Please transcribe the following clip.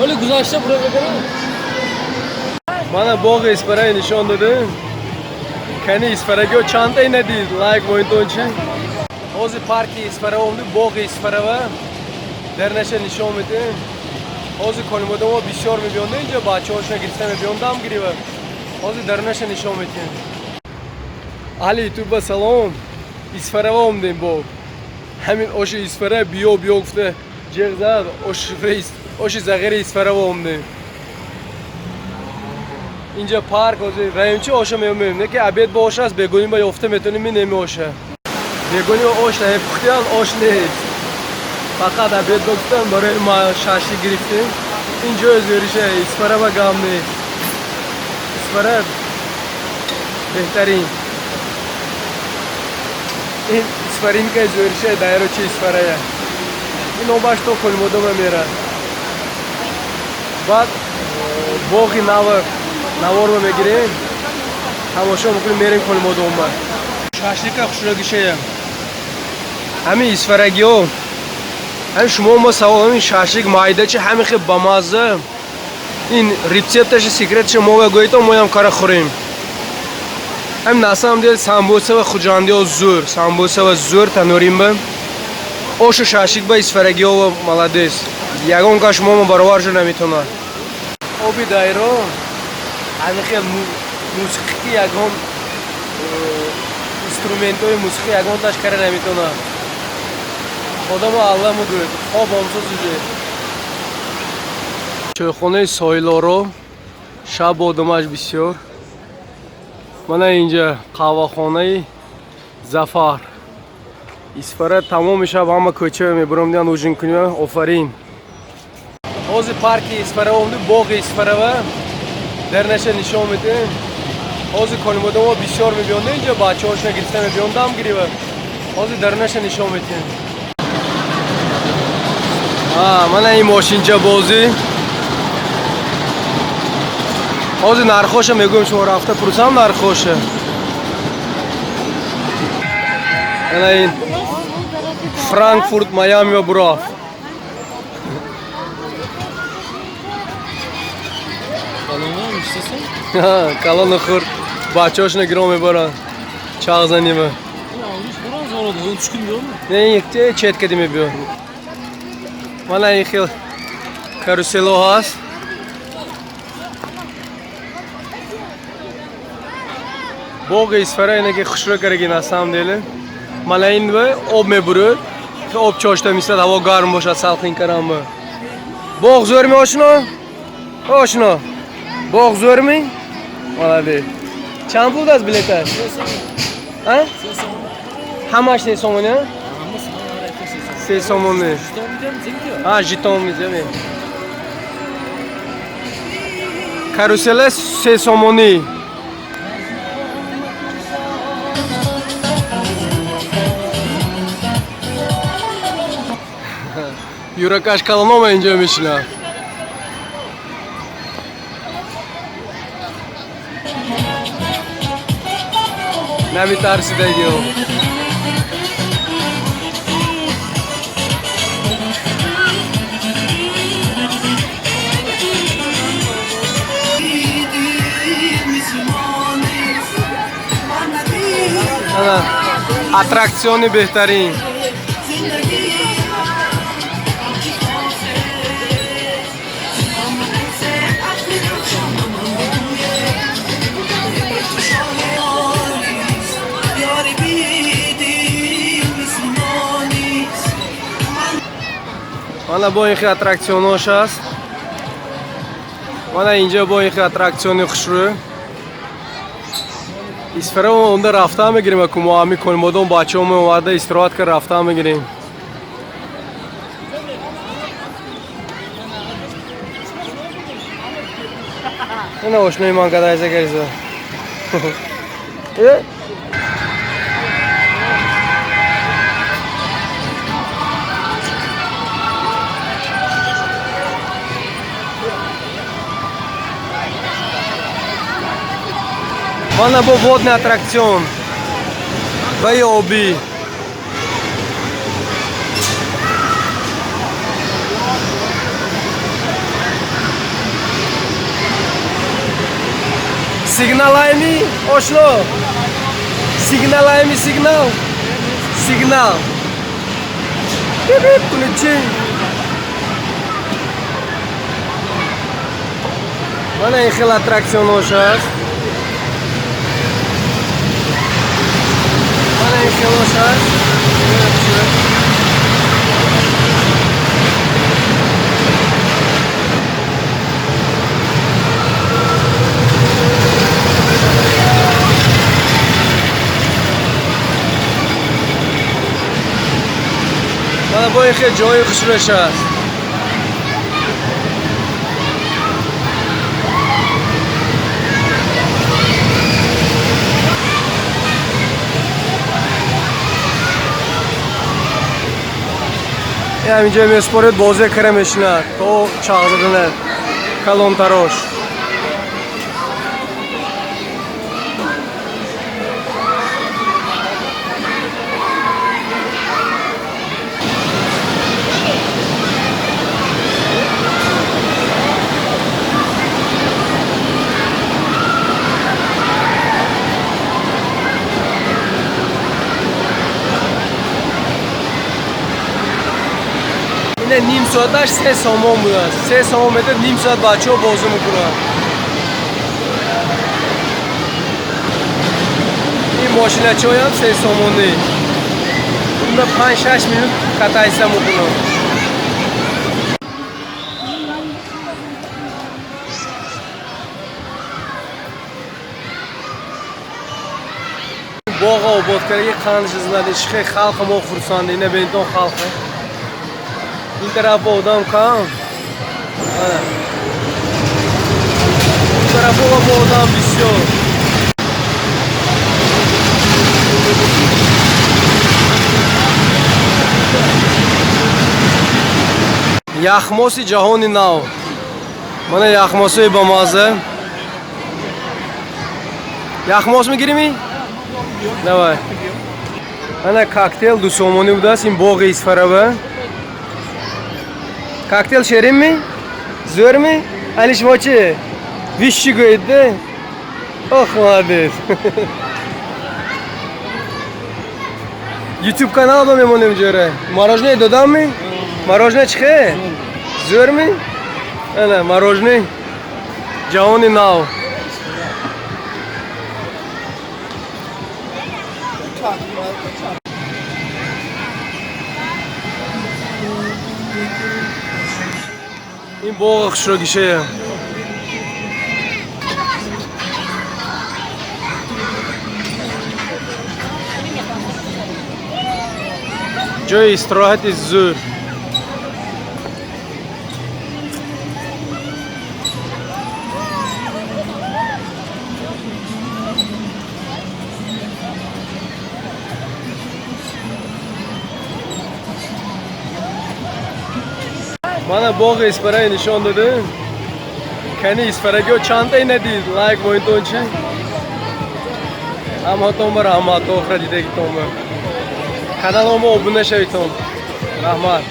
Öyle güzel buraya bakalım. Mana bog isparaya nishon dode. Kani isparagi chanta ina did like mo'yintonchi. Hozir parki ispara oldu, bog ispara va dernasha nishon mede. Hozir kolmodamo bisyor milyonda inja bachahosha girishdan milyondam giriva. Hozir dernasha nishon mede. Ali tuba salom. Isfara va omdem bog. Hamin oshi isfara biyo gufte. Jig'zad oshi zag'iri isfara va omdem. اینجا پارک هزی رایونچی آشا می‌مونیم نه که عبید با آش است بگوییم با یافته میتونیم نمی آشه بگوییم آش نه پختیان آش نیست فقط عبید گفتن برای ما شاشی گرفتیم اینجا زوریشه اسپرا و گام نیست اسپرا بهترین این اسپرین که زوریشه دایرو چی اسپرایه این اوباش تو کلمودو میره بعد باقی نور نوار میگیریم تماشا میکنیم میریم کلمودوم با شاشلیک خوشرگیشه همین اسفرگی ها همین شما ما سوال همین شاشلیک مایده چه همین خیلی بامازه این ریسپتش سیکرتش ما بگویید ما هم کار خوریم همین ناسا هم دید سامبوسه و خوجاندی و زور سامبوسه و زور تنوریم با اوش شاشلیک با اسفرگی ها و ملادیس یگان که شما ما بروارشو نمیتونه آبی دایرو همین خیلی موسیقی یکان اینسترومنت‌های موسیقی یکان تاش کار نمیتونه خدا ما الله میگوید خواب همسوز میشه چایخانه سایلارو شب آدمش بسیار من اینجا قهوه‌خانه زفر اسفره تمام شب همه کوچه میبرم دیان اوجین کنیم آفرین حوض پارکی اسفره اومده باغ اسفره و درنشه نشون میده حوض کلمودو بسیار میبینده اینجا بچه‌هاش نگرفته میبینده هم گریبه حوض درنشه نشون میده من این ماشینچه بازی حوض نرخوشه میگویم شما رفته پروسم نرخوشه این فرانکفورت میامی و براف کالون خورد بچه‌هاش نگرام میبرن چاق زنیمه نه یک چت کدیمی بیار من این خیلی کاروسلو هست باغ اسفره اینه که خوشرو کرگی نستم دیله من این به آب میبرد که آب چاشته میستد هوا گرم باشد سلخین کرم باغ زور می آشنا باغ زور می مالده چند پول دست بلیتش؟ همش 3 سومونه؟ 3 سومونه جیتون میزه کاروسل 3 سومونی یورکاش کالانوم اینجا میشنه نمیترسیده گیو اتراکسیونی بهترین mana bu این اتراکسیوناش است mana اینجا با این اتراکسیونی خوشرو اسفره اونده رفته میگیریم که ما همی کلمودون بچه همه اومده استراحت که رفته میگیریم اینه آشنای من کده ایزه گریزه Mana bu водный аттракцион. Байоби. Signalaymi, oshlo. Signalaymi, signal. Signal. Bip, kunichi. Mana in xil attraksion o'shas. Mana in xil o'shas. Mana bu xil joyi xushro'sh است. همینجا میسپارید بازی کره میشنه تو چاقزدنه کلون تراش اینه نیم ساعتش 3 سامان بوده است 3 سامان میده نیم ساعت بچه ها بازی میکنن این ماشینچه های هم 3 سامانه اون 5-6 minut کتایسته میکنن باغ آباد کرده قند جزنده شخه خلق ما خورسانده اینه بینتون خلقه این طرف آدم کم این طرف آدم بسیار یخماسی جهانی نو من یخماسوی با مازه یخماس میگیریمی؟ نوای من کوکتیل دو سومونی بوده است این باغ ایسفرابه کوکتیل شیرین می؟ زور می؟ انیش ما چه؟ ویشی گویده؟ آخ مادر یوتیوب کانال با میمونیم جوره مراجنه دادم می؟ مراجنه چخه؟ زور می؟ نه مراجنه جهانی ناو این باغ خشرگیشه جای استراحت زور mana باغ اسپرای نشان داده کنی اسپرگی ها چند تایی ندید لایک باید چی همه تون بر همه تو آخر دیده که تون بر کانال ما ابونه شوید تون رحمت